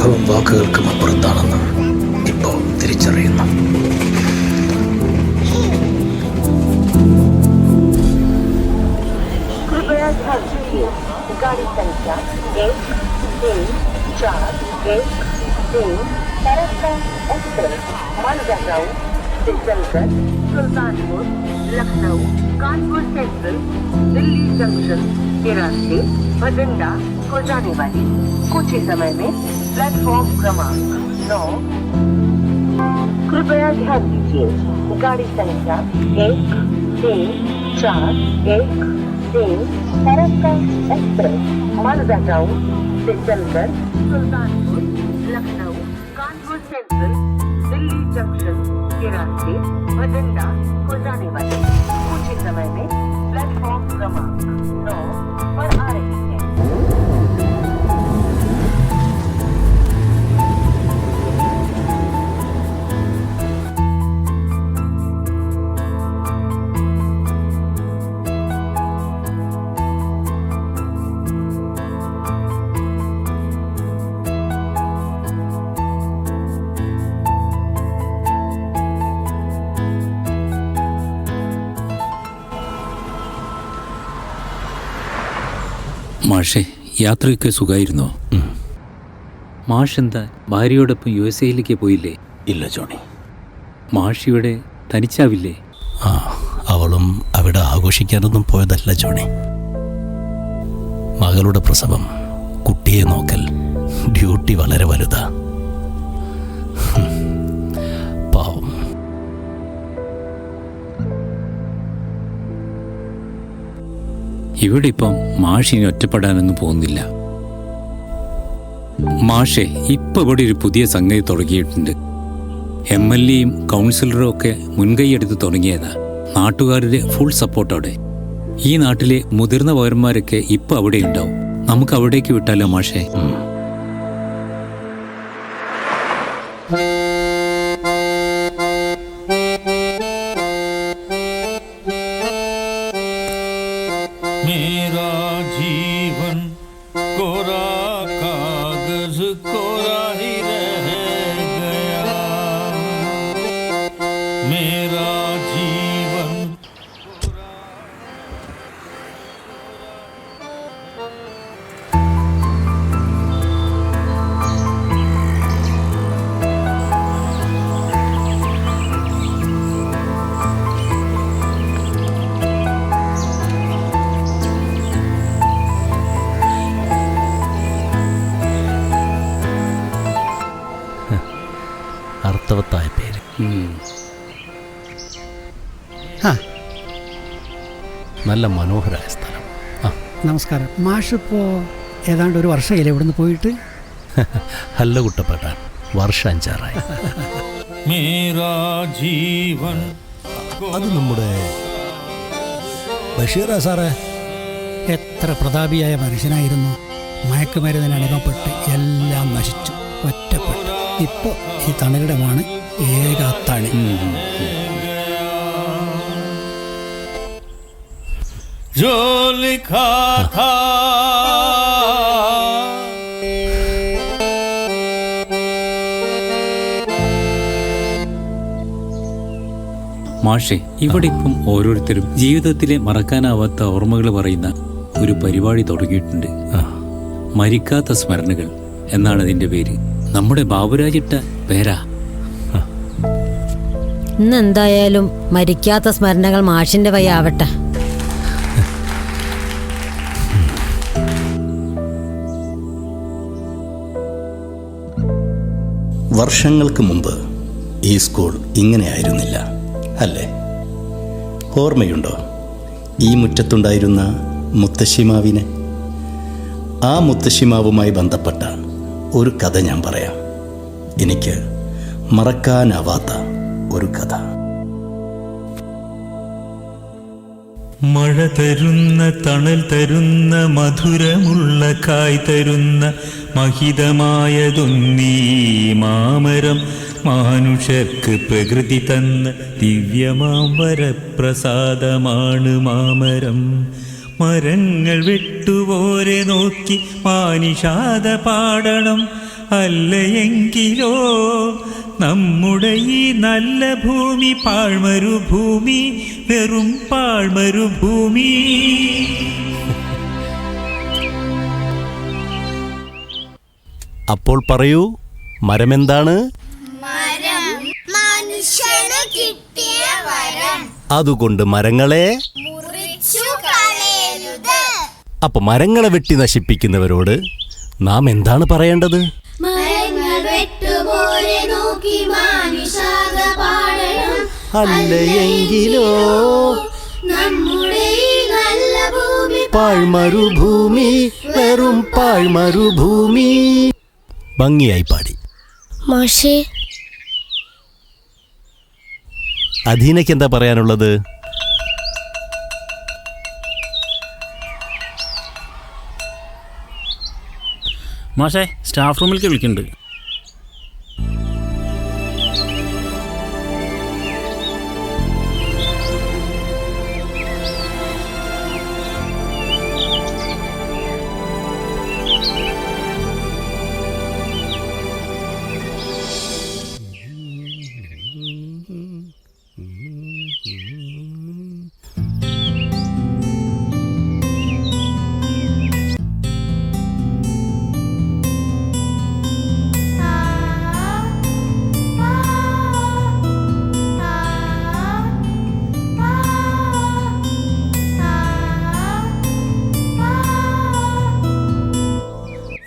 അനുഭവം വാക്കുകൾക്കും അപ്പുറത്താണെന്ന് ഇപ്പോൾ തിരിച്ചറിയുന്നു. गाड़ी संख्या 13413 फरक्का एक्सप्रेस मालगांव से चलकर सुल्तानपुर, लखनऊ, कानपुर सेंट्रल, दिल्ली जंक्शन के रास्ते भटिंडा को जाने वाली कुछ ही समय में प्लेटफॉर्म क्रमांक 9। कृपया ध्यान दीजिए, गाड़ी संख्या 13413 फरक्का एक्सप्रेस मालगांव से चलकर सुल्तानपुर, लखनऊ, कानपुर सेंट्रल, दिल्ली जंक्शन के रास्ते भटिंडा को जाने वाले कुछ ही समय में प्लेटफॉर्म क्रमांक 9 पर आ रही है। മാഷേ, യാത്രയൊക്കെ സുഖമായിരുന്നോ? മാഷ് എന്താ ഭാര്യയോടൊപ്പം USA പോയില്ലേ? ഇല്ല ജോണി. മാഷിയുടെ തനിച്ചാവില്ലേ? അവളും അവിടെ ആഘോഷിക്കാനൊന്നും പോയതല്ല ജോണി. മകളുടെ പ്രസവം, കുട്ടിയെ നോക്കൽ, ഡ്യൂട്ടി വളരെ വലുതാ. പാവം. ഇവിടെ ഇപ്പം മാഷിനി ഒറ്റപ്പെടാനൊന്നും പോകുന്നില്ല. മാഷെ, ഇപ്പം ഇവിടെ ഒരു പുതിയ സംഗതി തുടങ്ങിയിട്ടുണ്ട്. MLAയും കൗൺസിലറും ഒക്കെ മുൻകൈയെടുത്ത് തുടങ്ങിയതാ. നാട്ടുകാരുടെ ഫുൾ സപ്പോർട്ടോടെ. ഈ നാട്ടിലെ മുതിർന്ന പൗരന്മാരൊക്കെ ഇപ്പം അവിടെ ഉണ്ടാവും. നമുക്ക് അവിടേക്ക് വിട്ടാലോ മാഷെ? मेरा जीवन कोरा कागज कोरा ही रह गया, मेरा जीवन അർത്ഥവത്തായ പേര്. നല്ല മനോഹരമായ സ്ഥലം. നമസ്കാരം. മാഷിപ്പോൾ ഏതാണ്ട് ഒരു വർഷമായില്ലേ ഇവിടുന്ന് പോയിട്ട്? അല്ല കുട്ടപ്പേട്ടാൻ, വർഷം 5-6ആയി. मेरा जीवन അത് നമ്മുടെ ബഷീറാ സാറേ. എത്ര പ്രതാപിയായ മനുഷ്യനായിരുന്നു. മയക്കുമരുന്നിന് അടിമപ്പെട്ട് എല്ലാം നശിച്ചു, ഒറ്റപ്പെട്ടു. ഇപ്പോൾ ഈ തണലിടമാണ് ഏക അത്താണി. जो लिखा था മാഷെ, ഇവിടെ ഇപ്പം ഓരോരുത്തരും ജീവിതത്തിലെ മറക്കാനാവാത്ത ഓർമ്മകൾ പറയുന്ന ഒരു പരിപാടി തുടങ്ങിയിട്ടുണ്ട്. മരിക്കാത്ത സ്മരണകൾ എന്നാണ് അതിൻ്റെ പേര്. നമ്മുടെ ബാബുരാജിട്ട പേരാ. ഇന്നെന്തായാലും മരിക്കാത്ത സ്മരണകൾ മാഷിന്റെ വഴി ആവട്ടെ. വർഷങ്ങൾക്ക് മുമ്പ് ഈ സ്കൂൾ ഇങ്ങനെയായിരുന്നില്ല, അല്ലേ? ഓർമ്മയുണ്ടോ ഈ മുറ്റത്തുണ്ടായിരുന്ന മുത്തശ്ശിമാവിനെ? ആ മുത്തശ്ശിമാവുമായി ബന്ധപ്പെട്ട ഒരു കഥ ഞാൻ പറയാം. എനിക്ക് മറക്കാനാവാത്ത ഒരു കഥ. മഴ തരുന്ന, തണൽ തരുന്ന, മധുരമുള്ള കായ് തരുന്ന മഹിതമായതൊന്നീ മാമരം. മനുഷ്യർക്ക് പ്രകൃതി തന്ന ദിവ്യമാം വരപ്രസാദമാണ് മാമരം. മരങ്ങൾ വെട്ടുവോരെ നോക്കി മാനിഷാദ പാടണം, അല്ലയെങ്കിലോ നമ്മുടെ ഈ നല്ല ഭൂമി പാഴ്മരുഭൂമി, വെറും പാഴ്മരുഭൂമി. അപ്പോൾ പറയൂ, മരമെന്താണ്? മനുഷ്യന് കിട്ടിയ വരം. അതുകൊണ്ട് മരങ്ങളെ മുറിച്ചു കളയരുത്. അപ്പൊ മരങ്ങളെ വെട്ടി നശിപ്പിക്കുന്നവരോട് നാം എന്താണ് പറയേണ്ടത്? മരങ്ങൾ വെട്ടുപോലെ നോക്കി മാനുഷാക പാടണം. അല്ലയെങ്കിലോ നമ്മുടെ ഈ നല്ല ഭൂമി പാഴ്മരുഭൂമി, വെറും പാഴ്മരുഭൂമി. ഭംഗിയായി പാടി. മാഷേ, അധീനയ്ക്ക് എന്താ പറയാനുള്ളത്? മാഷേ, സ്റ്റാഫ് റൂമിലേക്ക് വിളിക്കുന്നുണ്ട്.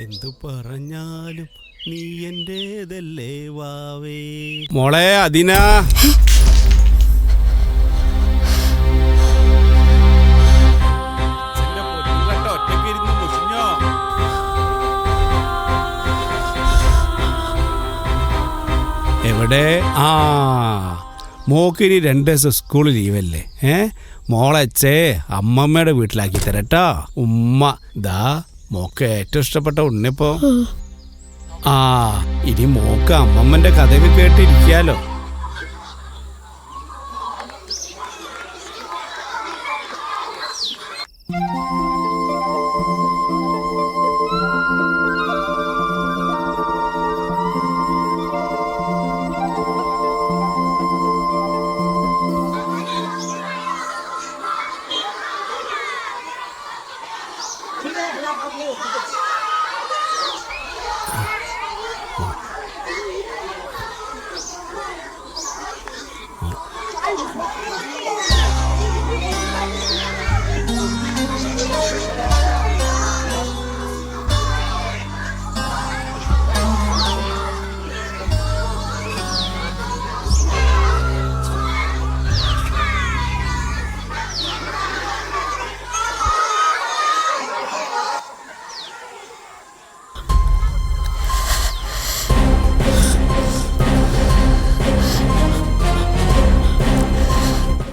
എന്തു പറഞ്ഞാലും നീ എന്റേതല്ലേ വാവേ. മോളെ അദിന, എവിടെ? ആ, മോക്കിനി 2 ദിവസം സ്കൂൾ ലീവല്ലേ? മോളച്ചേ അമ്മമ്മയുടെ വീട്ടിലാക്കി തരട്ടോ. ഉമ്മ ദാ മോക്ക് ഏറ്റവും ഇഷ്ടപ്പെട്ട ഉണ്ണിപ്പോ. ആ, ഇനി മോക്ക് അമ്മമ്മന്റെ കഥയൊക്കെ കേട്ടിരിക്കാലോ.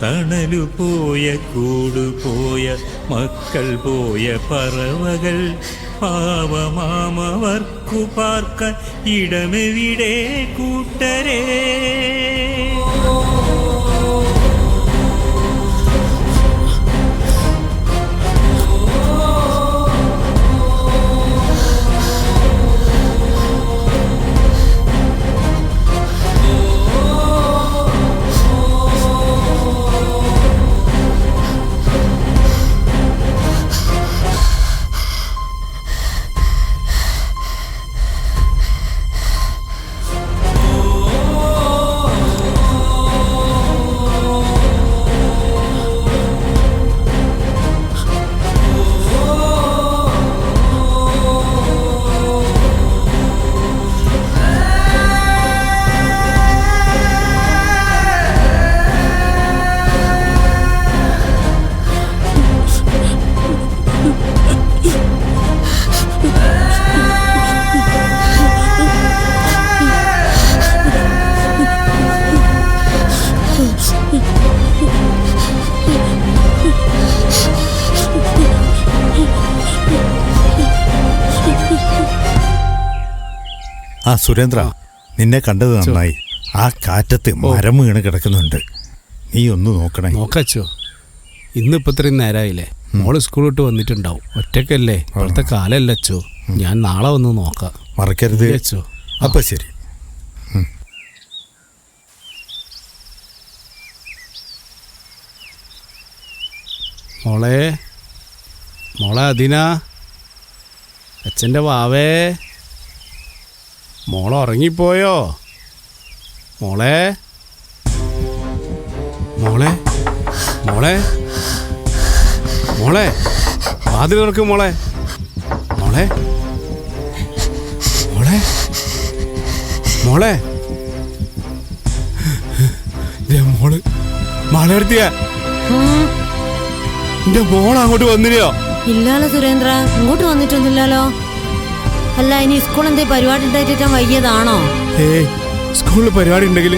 തണലു പോയ കൂടുപോയ മക്കൾ പോയ പറവകൾ, പാവമാമവർക്കു പാർക്കാൻ ഇടമെവിടെ കൂട്ടരേ. ആ സുരേന്ദ്ര, നിന്നെ കണ്ടത് നന്നായി. ആ കാറ്റത്ത് മരം വീണ് കിടക്കുന്നുണ്ട്. നീ ഒന്ന് നോക്കണേ. നോക്കച്ചോ, ഇന്നിപ്പോ ഇത്രയും നേരമായില്ലേ? മോള് സ്കൂൾ വിട്ട് വന്നിട്ടുണ്ടാവും. ഒറ്റക്കല്ലേ, ഇപ്പോഴത്തെ കാലല്ലച്ചോ. ഞാൻ നാളെ വന്ന് നോക്കാം. മറക്കരുത്. അച്ചോ. അപ്പൊ ശരി. മോളെ മോളെ അതിനാ അച്ഛൻ്റെ വാവേ മോളെ ഉറങ്ങിപ്പോയോ? മോളെ മോളെ മോളെ മോളെ വാതിൽ തുറക്കും മോളെ. മോളെ മോളെ മോളെ മോള് മാളെടുത്തിയ എന്റെ മോൾ അങ്ങോട്ട് വന്നില്ലയോ? ഇല്ലാലോ സുരേന്ദ്ര, ഇങ്ങോട്ട് വന്നിട്ടൊന്നുമില്ലല്ലോ. അല്ല, ഇനി സ്കൂൾ എന്തേ പരിപാടി ഉണ്ടായിട്ട് വയ്യതാണോ? ഏയ്, സ്കൂളിൽ പരിപാടി ഉണ്ടെങ്കിൽ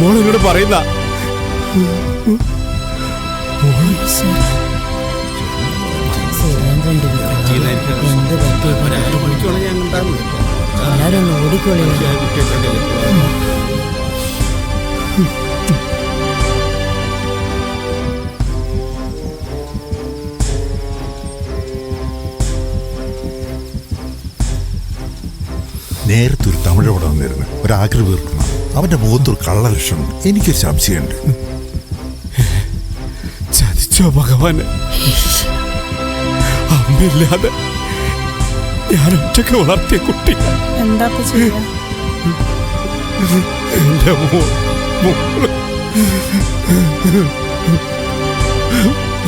മോൾ എന്നോട് പറയുന്ന. എല്ലാരും ഒന്ന് ഓടിക്കോളി. നേരത്തൊരു തമിഴ് അവിടെ വന്നിരുന്നു, ഒരാഗ്രഹ വീർക്കണം. അവന്റെ മുഖത്തൊരു കള്ള ലക്ഷണം. എനിക്കൊരു സംശയമുണ്ട്. ചതിച്ചോ ഭഗവാൻ? അമ്മയില്ലാതെ ഞാൻ ഒറ്റക്ക് വളർത്തിയ കുട്ടി. എന്താ ചെയ്യാ? എന്റെ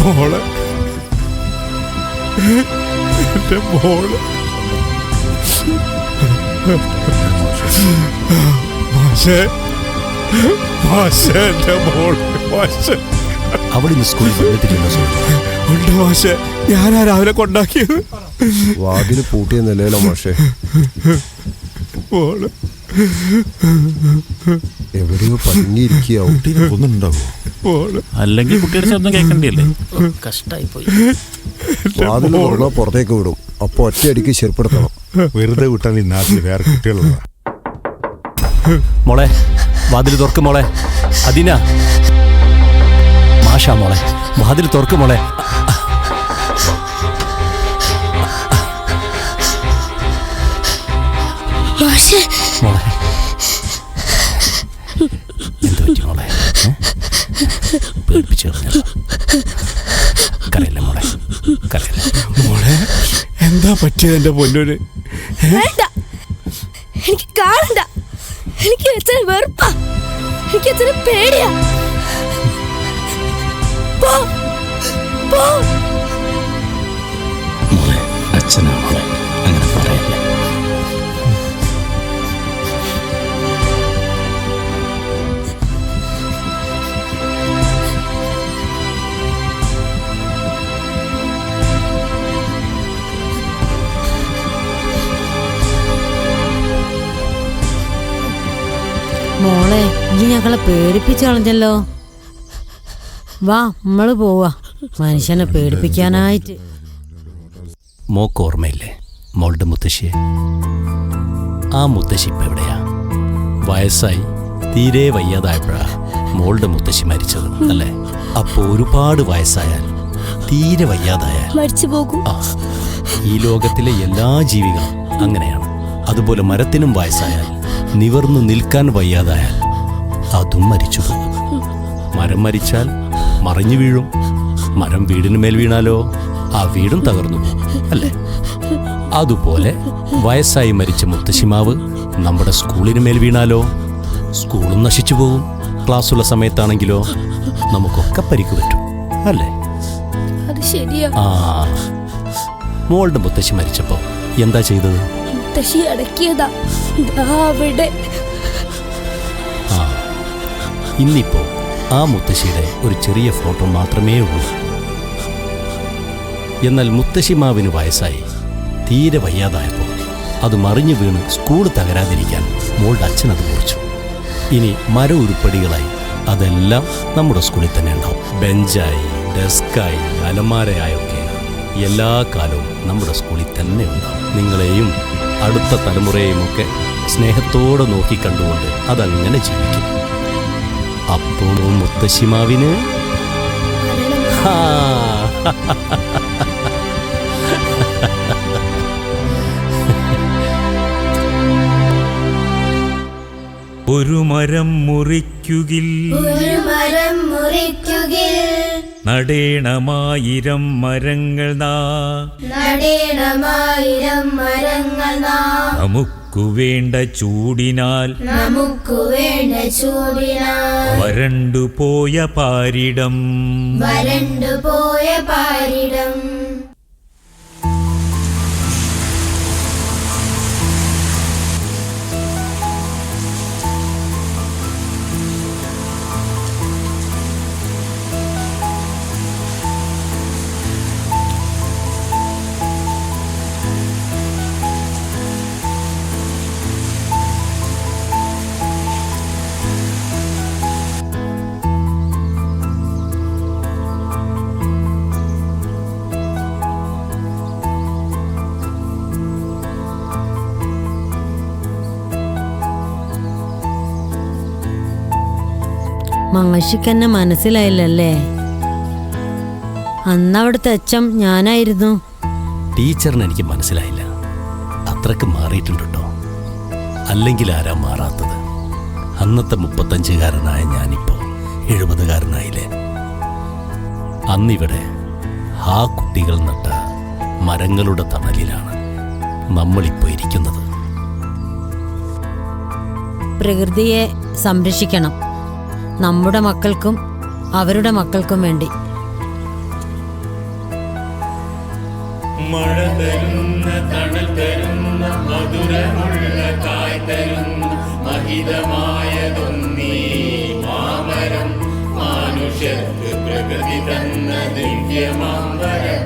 മോള് എന്റെ മോള് മാഷേ മാഷേ എന്റെ മോള് മാഷേ. അവിടെ ഇന്ന് സ്കൂളിൽ വന്നിട്ടില്ലല്ലോ. ഉണ്ട് മാഷേ, ഞാനാ രാവിലെ കൊണ്ടാക്കിയത്. വാതിന് പൂട്ടിയ നിലയിലോ മാഷേ? മോള് എവിടെയോ പതുങ്ങിയിരിക്കാവും. ഒന്നുണ്ടാവോ? മോള് അല്ലെങ്കിൽ കുട്ടിയുടെ ശബ്ദം കേൾക്കണ്ടല്ലേ? കഷ്ടായി പോയി. വാതിൽ തുറന്നാൽ പുറത്തേക്ക് വിടും. അപ്പൊ ഒറ്റയടിക്ക് ശരിപ്പെടുത്തണം. വെറുതെ വിട്ടാൽ ഈ നാട്ടിൽ വേറെ കുട്ടികളുള്ള. മോളെ വാതിൽ തുറക്ക് മോളെ. അതിനാ മാഷാ മോളെ, വാതിൽ തുറക്ക് മോളെ. മോളെ എന്ത് പറ്റി മോളെ? പേടിപ്പിച്ചു കളഞ്ഞല്ലോ. കരയില്ല മോളെ, കരയില്ല മോളെ. എന്താ പറ്റിയത് എന്റെ പൊന്നൂര്? എനിക്ക് കാണണ്ട. എനിക്ക് അച്ഛനെ വെറുപ്പാ. എനിക്ക് അച്ഛനെ പേടിയാ. മോളെ. അച്ഛനാ മോളെ, അങ്ങനെ പറയല്ലേ. മോളെ, ഈ ഞങ്ങളെ പേടിപ്പിച്ചു കളഞ്ഞല്ലോ. വാ, നമ്മള് പോവാ മനുഷ്യനെ പേടിപ്പിക്കാനായിട്ട്. മോക്ക് ഓർമ്മയില്ലേ മോളുടെ മുത്തശ്ശിയെ? ആ മുത്തശ്ശി ഇപ്പം എവിടെയാ? വയസ്സായി തീരെ വയ്യാതായപ്പോഴാ മോളുടെ മുത്തശ്ശി മരിച്ചത് അല്ലേ? അപ്പോൾ ഒരുപാട് വയസ്സായാൽ, തീരെ വയ്യാതായാൽ മരിച്ചു പോകും. ഈ ലോകത്തിലെ എല്ലാ ജീവികളും അങ്ങനെയാണ്. അതുപോലെ മരത്തിനും വയസ്സായാൽ, നിവർന്നു നിൽക്കാൻ വയ്യാതായാൽ അതും മരിച്ചു പോകും. മരം മരിച്ചാൽ മറിഞ്ഞു വീഴും. മരം വീടിന് മേൽ വീണാലോ ആ വീടും തകർന്നു പോകും അല്ലേ? അതുപോലെ വയസ്സായി മരിച്ച മുത്തശ്ശിമാവ് നമ്മുടെ സ്കൂളിന് മേൽ വീണാലോ സ്കൂളും നശിച്ചു പോകും. ക്ലാസ്സുള്ള സമയത്താണെങ്കിലോ നമുക്കൊക്കെ പരിക്ക് പറ്റും അല്ലേ? അത് ശരിയാ. ആ, മോളുടെ മുത്തശ്ശി മരിച്ചപ്പോ എന്താ ചെയ്തത്? മുത്തശ്ശി അടക്കിയതാ അവിടെ. ആ, ഇന്നിപ്പോ ആ മുത്തശ്ശിയുടെ ഒരു ചെറിയ ഫോട്ടോ മാത്രമേ ഉള്ളൂ. എന്നാൽ മുത്തശ്ശിമാവിന് വയസ്സായി തീരെ വയ്യാതായപ്പോൾ അത് മറിഞ്ഞു വീണ് സ്കൂൾ തകരാതിരിക്കാൻ മോളുടെ അച്ഛൻ അത് മുറിച്ചു. ഇനി മര ഉരുപ്പടികളായി അതെല്ലാം നമ്മുടെ സ്കൂളിൽ തന്നെ ഉണ്ടാവും. ബെഞ്ചായി, ഡെസ്കായി, അലമാരയായൊക്കെ എല്ലാ കാലവും നമ്മുടെ സ്കൂളിൽ തന്നെ ഉണ്ടാവും. നിങ്ങളെയും അടുത്ത തലമുറയെയും ഒക്കെ സ്നേഹത്തോടെ നോക്കിക്കണ്ടുകൊണ്ട് അതങ്ങനെ ജീവിക്കും. അപ്പോഴും മുത്തശ്ശിമാവിന് ഒരു മരം മുറിക്കുകിൽ നടേണമായിരം മരങ്ങൾ നമുക്കു വേണ്ട ചൂടിനാൽ വരണ്ടുപോയ പാരിടം മങ്ങശിക്കെന്നെ മനസ്സിലായില്ലല്ലേ? അന്നവിടുത്തെ അച്ഛൻ ഞാനായിരുന്നു. ടീച്ചറിന് എനിക്ക് മനസ്സിലായില്ല. അത്രക്ക് മാറിയിട്ടുണ്ട് കേട്ടോ. അല്ലെങ്കിൽ ആരാ മാറാത്തത്? അന്നത്തെ 35കാരനായ ഞാനിപ്പോ 70കാരനായില്ലേ? അന്നിവിടെ ആ കുട്ടികൾ നട്ട മരങ്ങളുടെ തണലിലാണ് നമ്മളിപ്പോ ഇരിക്കുന്നത്. പ്രകൃതിയെ സംരക്ഷിക്കണം, നമ്മുടെ മക്കൾക്കും അവരുടെ മക്കൾക്കും വേണ്ടി. മഴ തരുന്ന തണൽ തരുന്ന മധുരമുള്ള കായ് തരുന്ന മഹിതമായതൊന്നീ മാമരം, മനുഷ്യർക്ക് പ്രകൃതി തന്ന ദിവ്യമാമരം.